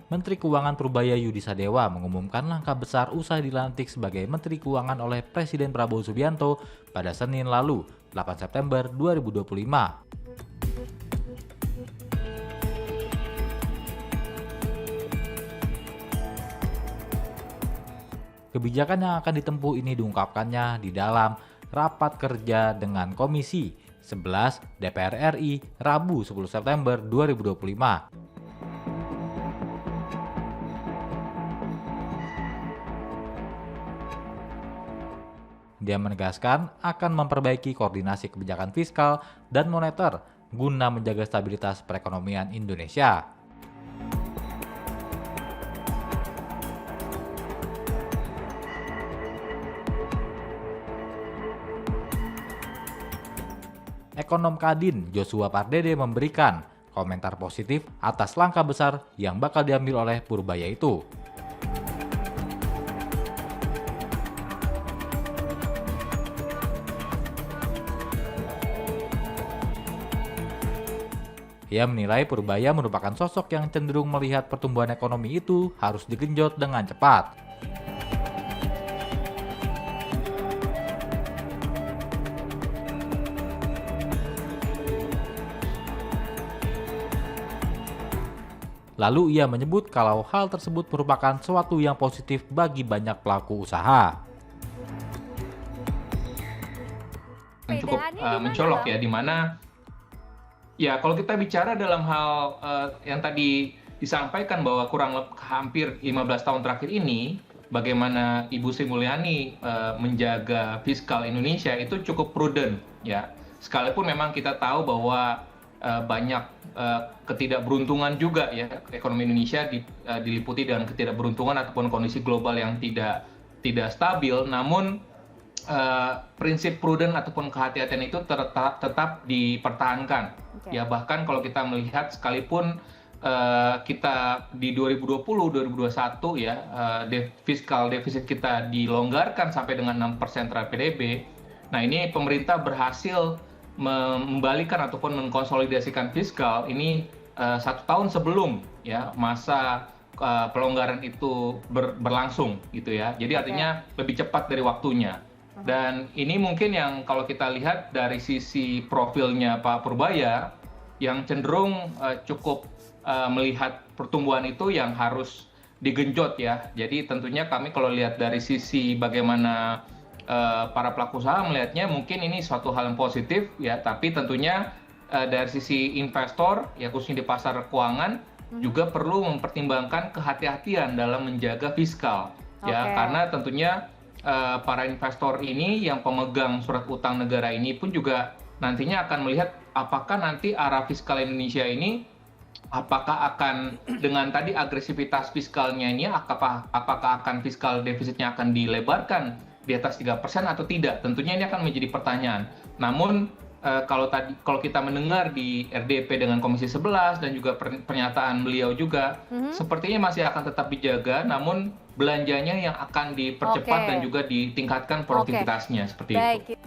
Menteri Keuangan Purbaya Yudi Sadewa mengumumkan langkah besar usai dilantik sebagai Menteri Keuangan oleh Presiden Prabowo Subianto pada Senin lalu, 8 September 2025. Kebijakan yang akan ditempuh ini diungkapkannya di dalam rapat kerja dengan Komisi 11 DPR RI Rabu 10 September 2025. Dia menegaskan akan memperbaiki koordinasi kebijakan fiskal dan moneter guna menjaga stabilitas perekonomian Indonesia. Ekonom Kadin Joshua Pardede memberikan komentar positif atas langkah besar yang bakal diambil oleh Purbaya itu. Ia menilai Purbaya merupakan sosok yang cenderung melihat pertumbuhan ekonomi itu harus digenjot dengan cepat. Lalu ia menyebut kalau hal tersebut merupakan sesuatu yang positif bagi banyak pelaku usaha. Cukup mencolok ya, di mana ya kalau kita bicara dalam hal yang tadi disampaikan bahwa hampir 15 tahun terakhir ini bagaimana Ibu Sri Mulyani menjaga fiskal Indonesia itu cukup prudent ya. Sekalipun memang kita tahu bahwa banyak ketidakberuntungan juga ya, ekonomi Indonesia diliputi dengan ketidakberuntungan ataupun kondisi global yang tidak stabil, namun prinsip prudent ataupun kehati-hatian itu tetap dipertahankan. Ya, bahkan kalau kita melihat sekalipun kita di 2020-2021 ya, fiskal defisit kita dilonggarkan sampai dengan 6% terhadap PDB. Nah, ini pemerintah berhasil membalikan ataupun mengkonsolidasikan fiskal ini 1 tahun sebelum ya masa pelonggaran itu berlangsung gitu ya. Jadi artinya lebih cepat dari waktunya. Dan ini mungkin yang kalau kita lihat dari sisi profilnya Pak Purbaya yang cenderung cukup melihat pertumbuhan itu yang harus digenjot ya. Jadi tentunya kami kalau lihat dari sisi bagaimana para pelaku usaha melihatnya mungkin ini suatu hal yang positif ya, tapi tentunya dari sisi investor ya khususnya di pasar keuangan juga perlu mempertimbangkan kehati-hatian dalam menjaga fiskal ya, karena tentunya para investor ini yang pemegang surat utang negara ini pun juga nantinya akan melihat apakah nanti arah fiskal Indonesia ini apakah akan dengan tadi agresivitas fiskalnya ini apakah akan fiskal defisitnya akan dilebarkan di atas 3% atau tidak. Tentunya ini akan menjadi pertanyaan. Namun kalau kita mendengar di RDP dengan Komisi 11 dan juga pernyataan beliau juga sepertinya masih akan tetap dijaga, namun belanjanya yang akan dipercepat dan juga ditingkatkan produktivitasnya seperti itu.